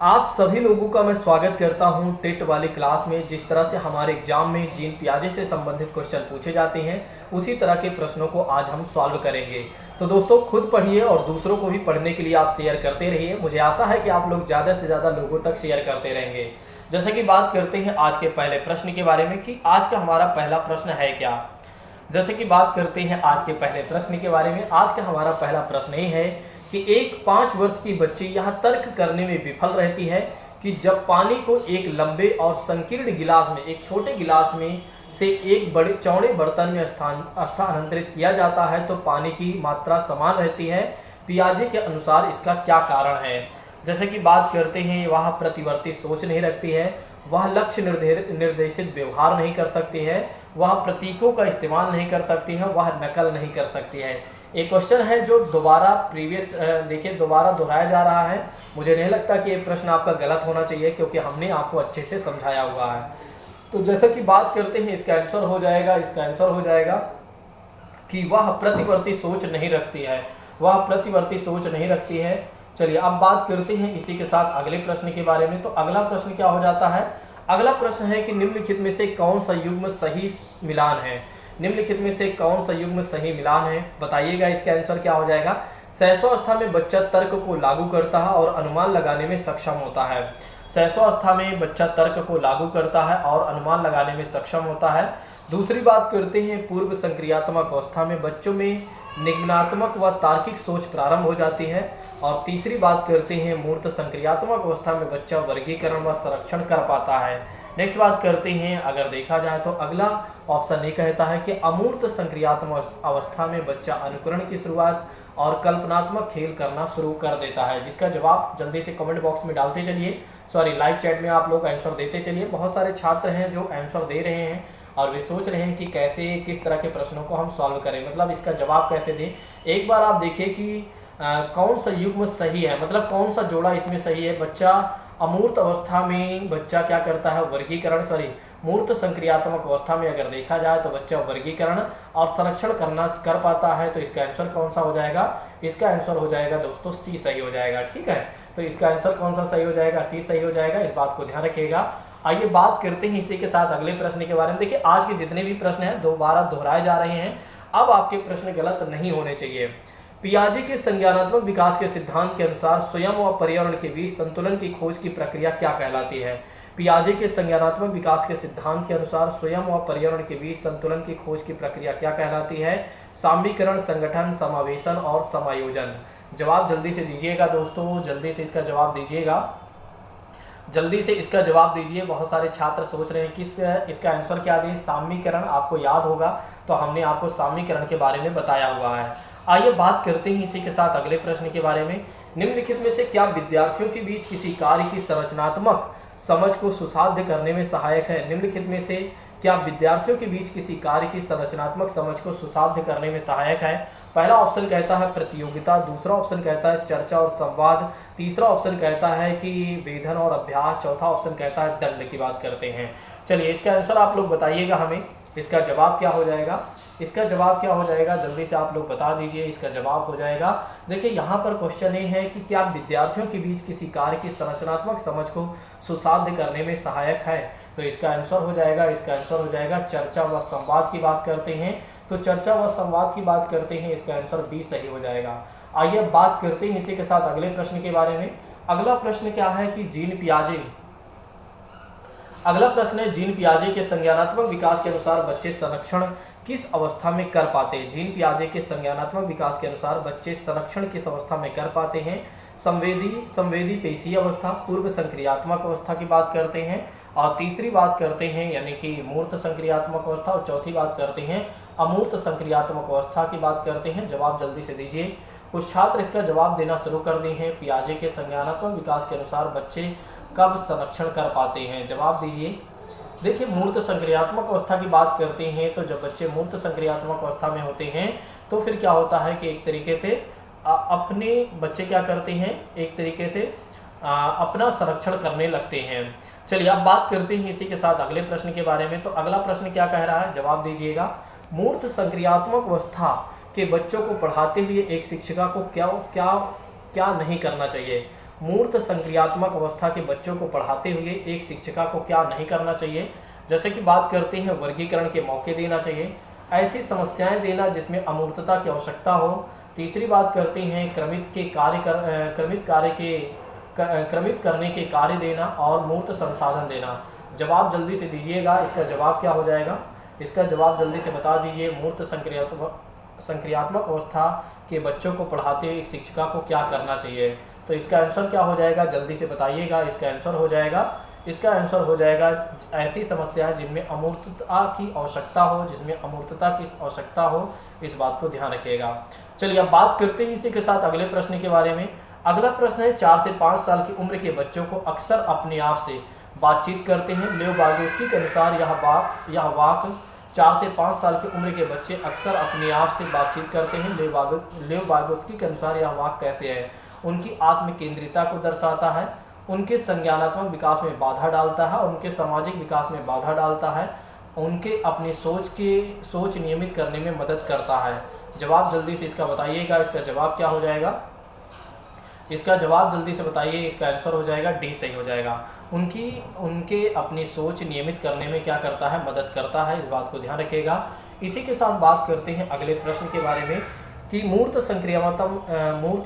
आप सभी लोगों का मैं स्वागत करता हूं टेट वाली क्लास में। जिस तरह से हमारे एग्जाम में जीन पियाजे से संबंधित क्वेश्चन पूछे जाते हैं, उसी तरह के प्रश्नों को आज हम सॉल्व करेंगे। तो दोस्तों, खुद पढ़िए और दूसरों को भी पढ़ने के लिए आप शेयर करते रहिए। मुझे आशा है कि आप लोग ज़्यादा से ज़्यादा लोगों तक शेयर करते रहेंगे। जैसे कि बात करते हैं आज के पहले प्रश्न के बारे में कि आज का हमारा पहला प्रश्न है क्या। जैसे कि बात करते हैं आज के पहले प्रश्न के बारे में। आज का हमारा पहला प्रश्न ये है कि एक 5 वर्ष की बच्ची यह तर्क करने में विफल रहती है कि जब पानी को एक लंबे और संकीर्ण गिलास में, एक छोटे गिलास में से एक बड़े चौड़े बर्तन में स्थानांतरित किया जाता है तो पानी की मात्रा समान रहती है। पियाजे के अनुसार इसका क्या कारण है। जैसे कि बात करते हैं, वह प्रतिवर्ती सोच नहीं रखती है, वह लक्ष्य निर्देशित व्यवहार नहीं कर सकती है, वह प्रतीकों का इस्तेमाल नहीं कर सकती है, वह नकल नहीं कर सकती है। एक क्वेश्चन है जो दोबारा दोहराया जा रहा है। मुझे नहीं लगता कि ये प्रश्न आपका गलत होना चाहिए, क्योंकि हमने आपको अच्छे से समझाया हुआ है। तो जैसे कि बात करते हैं, इसका आंसर हो जाएगा कि वह प्रतिवर्ती सोच नहीं रखती है, वह प्रतिवर्ती सोच नहीं रखती है। चलिए अब बात करते हैं इसी के साथ अगले प्रश्न के बारे में। तो अगला प्रश्न क्या हो जाता है। अगला प्रश्न है कि निम्नलिखित में से कौन सा युग्म सही मिलान है। निम्नलिखित में से कौन सा युग्म सही मिलान है, बताइएगा। इसका आंसर क्या हो जाएगा। शैशवावस्था में बच्चा तर्क को लागू करता है और अनुमान लगाने में सक्षम होता है। शैशवावस्था में बच्चा तर्क को लागू करता है और अनुमान लगाने में सक्षम होता है। दूसरी बात करते हैं, पूर्व संक्रियात्मक अवस्था में बच्चों में निगमनात्मक व तार्किक सोच प्रारंभ हो जाती है। और तीसरी बात करते हैं, मूर्त संक्रियात्मक अवस्था में बच्चा वर्गीकरण व संरक्षण कर पाता है। नेक्स्ट बात करते हैं, अगर देखा जाए तो अगला ऑप्शन ये कहता है कि अमूर्त संक्रियात्मक अवस्था में बच्चा अनुकरण की शुरुआत और कल्पनात्मक खेल करना शुरू कर देता है। जिसका जवाब जल्दी से कमेंट बॉक्स में डालते चलिए, लाइव चैट में आप लोग आंसर देते चलिए। बहुत सारे छात्र हैं जो आंसर दे रहे हैं और वे सोच रहे हैं कि कैसे किस तरह के प्रश्नों को हम सॉल्व करें, मतलब इसका जवाब कैसे दें। एक बार आप देखिए कि कौन सा युग्म सही है, मतलब कौन सा जोड़ा इसमें सही है। बच्चा अमूर्त अवस्था में बच्चा क्या करता है, वर्गीकरण मूर्त संक्रियात्मक अवस्था में अगर देखा जाए तो बच्चा वर्गीकरण और संरक्षण कर पाता है। तो इसका आंसर कौन सा हो जाएगा। इसका आंसर हो जाएगा दोस्तों सी सही हो जाएगा। ठीक है, तो इसका आंसर कौन सा सही हो जाएगा, सी सही हो जाएगा। इस बात को ध्यान रखिएगा। आइए बात करते हैं इसी के साथ अगले प्रश्न के बारे में। देखिए, आज के जितने भी प्रश्न हैं दोबारा दोहराए जा रहे हैं। अब आपके प्रश्न गलत नहीं होने चाहिए। पियाजे के संज्ञानात्मक विकास के सिद्धांत के अनुसार स्वयं व पर्यावरण के बीच संतुलन की खोज की प्रक्रिया क्या कहलाती है। पियाजे के संज्ञानात्मक विकास के सिद्धांत के अनुसार स्वयं व पर्यावरण के बीच संतुलन की खोज की प्रक्रिया क्या कहलाती है। सामीकरण, संगठन, समावेशन और समायोजन। जवाब जल्दी से दीजिएगा दोस्तों, जल्दी से इसका जवाब दीजिएगा, जल्दी से इसका जवाब दीजिए। बहुत सारे छात्र सोच रहे हैं कि इसका आंसर क्या दें। सामीकरण, आपको याद होगा तो हमने आपको सामीकरण के बारे में बताया हुआ है। आइए बात करते हैं इसी के साथ अगले प्रश्न के बारे में। निम्नलिखित में से क्या विद्यार्थियों के बीच किसी कार्य की संरचनात्मक समझ को सुसाध्य करने में सहायक है। निम्नलिखित में से क्या विद्यार्थियों के बीच किसी कार्य की संरचनात्मक समझ को सुसाध्य करने में सहायक है। पहला ऑप्शन कहता है प्रतियोगिता, दूसरा ऑप्शन कहता है चर्चा और संवाद, तीसरा ऑप्शन कहता है कि वेधन और अभ्यास, चौथा ऑप्शन कहता है दंड की बात करते हैं। चलिए इसका आंसर आप लोग बताइएगा हमें, इसका जवाब क्या हो जाएगा। इसका जवाब क्या हो जाएगा, जल्दी से आप लोग बता दीजिए। इसका जवाब हो जाएगा, देखिए यहाँ पर क्वेश्चन ये है कि क्या विद्यार्थियों के बीच किसी कार्य की संरचनात्मक समझ को सुसाध्य करने में सहायक है। तो इसका आंसर हो जाएगा चर्चा व संवाद की बात करते हैं। तो चर्चा व संवाद की बात करते हैं, इसका आंसर बी सही हो जाएगा। आइए बात करते हैं इसी के साथ अगले प्रश्न के बारे में। अगला प्रश्न क्या है कि जीन पियाजे, अगला प्रश्न है जीन पियाजे के संज्ञानात्मक विकास के अनुसार बच्चे संरक्षण किस अवस्था में कर पाते हैं। जीन पियाजे के संज्ञानात्मक विकास के अनुसार बच्चे संरक्षण किस अवस्था में कर पाते हैं। संवेदी पेशीय अवस्था, पूर्व संक्रियात्मक अवस्था की बात करते हैं, और तीसरी बात करते हैं यानी कि मूर्त संक्रियात्मक अवस्था, और चौथी बात करते हैं अमूर्त संक्रियात्मक अवस्था की बात करते हैं। जवाब जल्दी से दीजिए। कुछ छात्र इसका जवाब देना शुरू कर दिए हैं। पियाजे के संज्ञानात्मक विकास के अनुसार बच्चे कब संरक्षण कर पाते हैं, जवाब दीजिए। देखिए, मूर्त संक्रियात्मक अवस्था की बात करते हैं तो जब बच्चे मूर्त संक्रियात्मक अवस्था में होते हैं तो फिर क्या होता है कि एक तरीके से अपने बच्चे क्या करते हैं, एक तरीके से अपना संरक्षण करने लगते हैं। चलिए अब बात करते हैं इसी के साथ अगले प्रश्न के बारे में। तो अगला प्रश्न क्या कह रहा है, जवाब दीजिएगा। मूर्त संक्रियात्मक अवस्था के बच्चों को पढ़ाते हुए एक शिक्षिका को क्या क्या क्या नहीं करना चाहिए। मूर्त संक्रियात्मक अवस्था के बच्चों को पढ़ाते हुए एक शिक्षिका को क्या नहीं करना चाहिए। जैसे कि बात करते हैं वर्गीकरण के मौके देना चाहिए, ऐसी समस्याएं देना जिसमें अमूर्तता की आवश्यकता हो। तीसरी बात करते हैं क्रमित करने के कार्य देना और मूर्त संसाधन देना। जवाब जल्दी से दीजिएगा, इसका जवाब क्या हो जाएगा, इसका जवाब जल्दी से बता दीजिए। मूर्त संक्रियात्मक अवस्था के बच्चों को पढ़ाते हुए एक शिक्षिका को क्या करना चाहिए, तो इसका आंसर क्या हो जाएगा, जल्दी से बताइएगा। इसका आंसर हो जाएगा ऐसी समस्याएं जिनमें अमूर्तता की आवश्यकता हो, इस बात को ध्यान रखिएगा। चलिए अब बात करते हैं इसी के साथ अगले प्रश्न के बारे में। अगला प्रश्न है 4 से 5 साल की उम्र के बच्चों को अक्सर अपने आप से बातचीत करते हैं। लेव बार्डोस्की के अनुसार यह वाक्य 4 से 5 साल की उम्र के बच्चे अक्सर अपने आप से बातचीत करते हैं। लेव बार्डोस्की के अनुसार यह वाक्य कैसे है, उनकी आत्म केंद्रिता को दर्शाता है, उनके संज्ञानात्मक विकास में बाधा डालता है, उनके सामाजिक विकास में बाधा डालता है, उनके अपनी सोच नियमित करने में मदद करता है। जवाब जल्दी से इसका बताइएगा, इसका जवाब क्या हो जाएगा, इसका जवाब जल्दी से बताइए। इसका आंसर हो जाएगा डी, सही हो जाएगा। उनके अपनी सोच नियमित करने में क्या करता है, मदद करता है, इस बात को ध्यान रखिएगा। इसी के साथ बात करते हैं अगले प्रश्न के बारे में कि मूर्त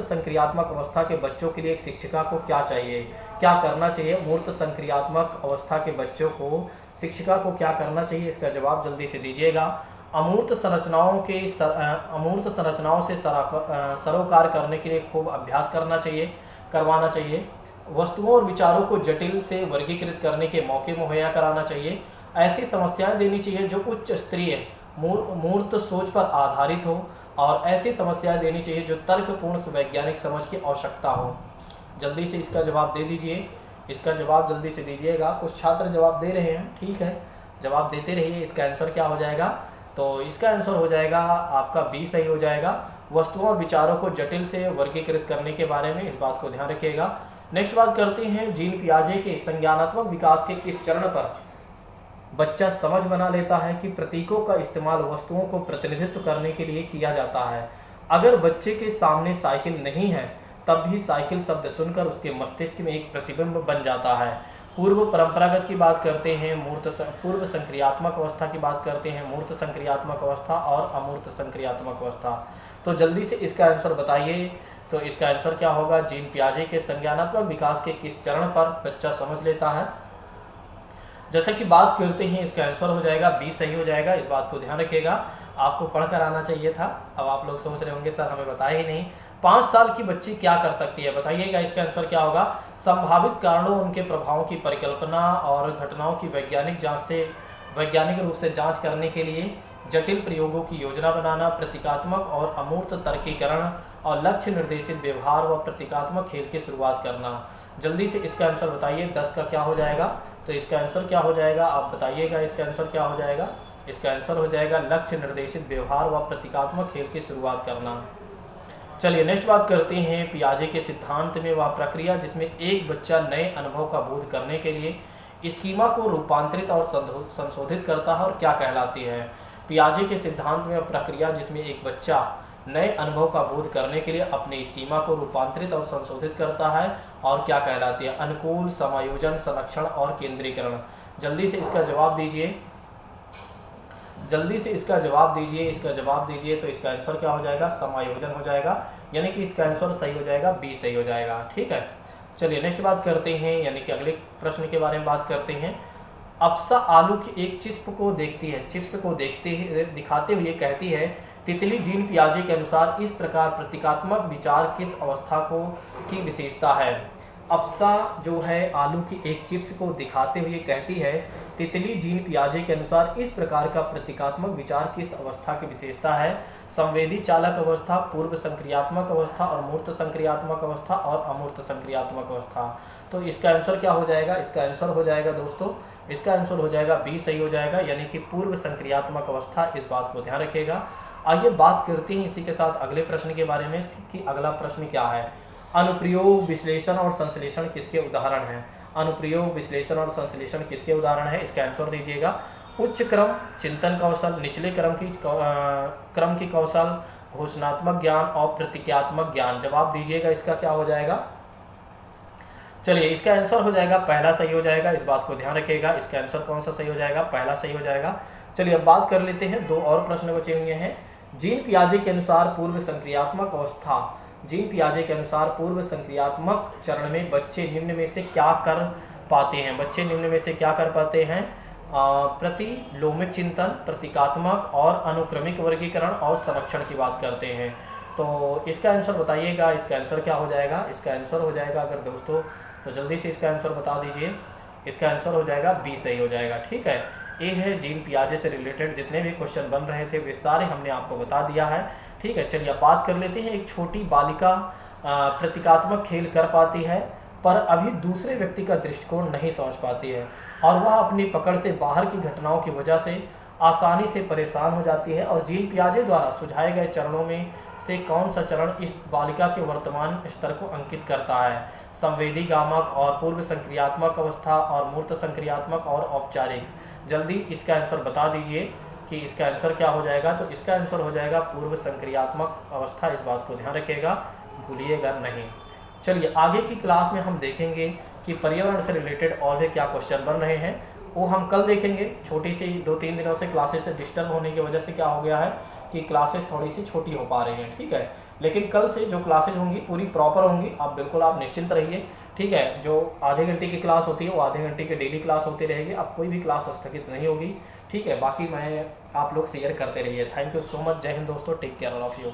संक्रियात्मक अवस्था के बच्चों के लिए एक शिक्षिका को क्या चाहिए, क्या करना चाहिए। मूर्त संक्रियात्मक अवस्था के बच्चों को शिक्षिका को क्या करना चाहिए, इसका जवाब जल्दी से दीजिएगा। अमूर्त संरचनाओं से सरोकार करने के लिए खूब अभ्यास करवाना चाहिए। वस्तुओं और विचारों को जटिल से वर्गीकृत करने के मौके मुहैया कराना चाहिए। ऐसी समस्याएं देनी चाहिए जो उच्च स्तरीय मूर्त सोच पर आधारित हो, और ऐसी समस्याएं देनी चाहिए जो तर्कपूर्ण वैज्ञानिक समझ की आवश्यकता हो। जल्दी से इसका जवाब दे दीजिए, इसका जवाब जल्दी से दीजिएगा। कुछ छात्र जवाब दे रहे हैं, ठीक है, जवाब देते रहिए। इसका आंसर क्या हो जाएगा, तो इसका आंसर हो जाएगा आपका बी, सही हो जाएगा। वस्तुओं और विचारों को जटिल से वर्गीकृत करने के बारे में, इस बात को ध्यान रखिएगा। नेक्स्ट बात करते हैं जीन पियाजे के संज्ञानात्मक विकास के किस चरण पर बच्चा समझ बना लेता है कि प्रतीकों का इस्तेमाल वस्तुओं को प्रतिनिधित्व करने के लिए किया जाता है। अगर बच्चे के सामने साइकिल नहीं है तब भी साइकिल शब्द सुनकर उसके मस्तिष्क में एक प्रतिबिंब बन जाता है। पूर्व परंपरागत की बात करते हैं, पूर्व संक्रियात्मक अवस्था की बात करते हैं, मूर्त संक्रियात्मक अवस्था और अमूर्त संक्रियात्मक अवस्था। तो जल्दी से इसका आंसर बताइए, तो इसका आंसर क्या होगा, जीन पियाजे के संज्ञानात्मक विकास के किस चरण पर बच्चा समझ लेता है। जैसे कि बात करते हैं, इसका आंसर हो जाएगा बी, सही हो जाएगा। इस बात को ध्यान रखिएगा, आपको पढ़कर आना चाहिए था। अब आप लोग सोच रहे होंगे सर हमें बताया ही नहीं। 5 साल की बच्ची क्या कर सकती है, बताइएगा। इसका आंसर क्या होगा, संभावित कारणों, उनके प्रभावों की परिकल्पना और घटनाओं की वैज्ञानिक रूप से जांच करने के लिए जटिल प्रयोगों की योजना बनाना, प्रतीकात्मक और अमूर्त तर्कीकरण और लक्ष्य निर्देशित व्यवहार व प्रतीकात्मक खेल की शुरुआत करना। जल्दी से इसका आंसर बताइए, 10 का क्या हो जाएगा, तो इसका आंसर क्या हो जाएगा, आप बताइएगा। इसका आंसर क्या हो जाएगा, इसका आंसर हो जाएगा लक्ष्य निर्देशित व्यवहार व प्रतीकात्मक खेल की शुरुआत करना। चलिए नेक्स्ट बात करते हैं पियाजे के सिद्धांत में वह प्रक्रिया जिसमें एक बच्चा नए अनुभव का बोध करने के लिए स्कीमा को रूपांतरित और संशोधित करता है और क्या कहलाती है। पियाजे के सिद्धांत में वह प्रक्रिया जिसमें एक बच्चा नए अनुभव का बोध करने के लिए अपने स्कीमा को रूपांतरित और संशोधित करता है और क्या कहलाती है, अनुकूल, समायोजन, संरक्षण और केंद्रीकरण। जल्दी से इसका जवाब दीजिए, जल्दी से इसका जवाब दीजिए, इसका जवाब दीजिए। तो इसका आंसर क्या हो जाएगा, समायोजन हो जाएगा, यानी कि इसका आंसर सही हो जाएगा, बी सही हो जाएगा। ठीक है, चलिए नेक्स्ट बात करते हैं, यानी कि अगले प्रश्न के बारे में बात करते हैं। अप्सा आलू की एक चिप्स को दिखाते हुए कहती है, तितली जीन पियाजे के अनुसार इस प्रकार प्रतीकात्मक विचार किस अवस्था की विशेषता है। अप्सा जो है आलू की एक चिप्स को दिखाते हुए कहती है, तितली जीन पियाजे के अनुसार इस प्रकार का प्रतीकात्मक विचार किस अवस्था की विशेषता है। संवेदी चालक अवस्था, पूर्व संक्रियात्मक अवस्था और मूर्त संक्रियात्मक अवस्था और अमूर्त संक्रियात्मक अवस्था। तो इसका आंसर क्या हो जाएगा, इसका आंसर हो जाएगा दोस्तों, इसका आंसर हो जाएगा बी सही हो जाएगा, यानी कि पूर्व संक्रियात्मक अवस्था। इस बात को ध्यान रखिएगा। आइए बात करते हैं इसी के साथ अगले प्रश्न के बारे में कि अगला प्रश्न क्या है। अनुप्रयोग, विश्लेषण और संश्लेषण किसके उदाहरण हैं। अनुप्रयोग, विश्लेषण और संश्लेषण किसके उदाहरण है, इसका आंसर दीजिएगा। उच्च क्रम चिंतन कौशल, निचले क्रम की कौशल, घोषणात्मक ज्ञान और प्रतीकात्मक ज्ञान। जवाब दीजिएगा, इसका क्या हो जाएगा, चलिए इसका आंसर हो जाएगा पहला सही हो जाएगा, इस बात को ध्यान रखिएगा। इसका आंसर कौन सा सही हो जाएगा? पहला सही हो जाएगा। चलिए अब बात कर लेते हैं, दो और प्रश्न बचे हुए हैं। जीन पियाजे के अनुसार पूर्व संक्रियात्मक अवस्था, जीन पियाजे के अनुसार पूर्व संक्रियात्मक चरण में बच्चे निम्न में से क्या कर पाते हैं? बच्चे निम्न में से क्या कर पाते हैं? प्रतिलोमिक चिंतन, प्रतीकात्मक और अनुक्रमिक वर्गीकरण और संरक्षण की बात करते हैं। तो इसका आंसर बताइएगा, इसका आंसर क्या हो जाएगा? इसका आंसर हो जाएगा, अगर दोस्तों तो जल्दी से इसका आंसर बता दीजिए। इसका आंसर हो जाएगा बी सही हो जाएगा। ठीक है, ये है जीन पियाजे से रिलेटेड जितने भी क्वेश्चन बन रहे थे वे सारे हमने आपको बता दिया है। ठीक है, चलिए अब बात कर लेते हैं। एक छोटी बालिका प्रतीकात्मक खेल कर पाती है पर अभी दूसरे व्यक्ति का दृष्टिकोण नहीं समझ पाती है और वह अपनी पकड़ से बाहर की घटनाओं की वजह से आसानी से परेशान हो जाती है। और जीन पियाजे द्वारा सुझाए गए चरणों में से कौन सा चरण इस बालिका के वर्तमान स्तर को अंकित करता है? संवेदीगामक और पूर्व संक्रियात्मक अवस्था और मूर्त संक्रियात्मक और औपचारिक। जल्दी इसका आंसर बता दीजिए कि इसका आंसर क्या हो जाएगा। तो इसका आंसर हो जाएगा पूर्व संक्रियात्मक अवस्था, इस बात को ध्यान रखिएगा, भूलिएगा नहीं। चलिए आगे की क्लास में हम देखेंगे कि पर्यावरण से रिलेटेड और भी क्या क्वेश्चन बन रहे हैं, वो हम कल देखेंगे। छोटी सी 2-3 दिनों से क्लासेस से डिस्टर्ब होने की वजह से क्या हो गया है कि क्लासेस थोड़ी सी छोटी हो पा रही हैं। ठीक है, लेकिन कल से जो क्लासेज होंगी पूरी प्रॉपर होंगी, आप बिल्कुल आप निश्चिंत रहिए। ठीक है, जो आधे घंटे की क्लास होती है वो आधे घंटे की डेली क्लास होती रहेगी, अब कोई भी क्लास स्थगित नहीं होगी। ठीक है, बाकी मैं आप लोग शेयर करते रहिए। Thank you so much. जय हिंद दोस्तों, take care all of you.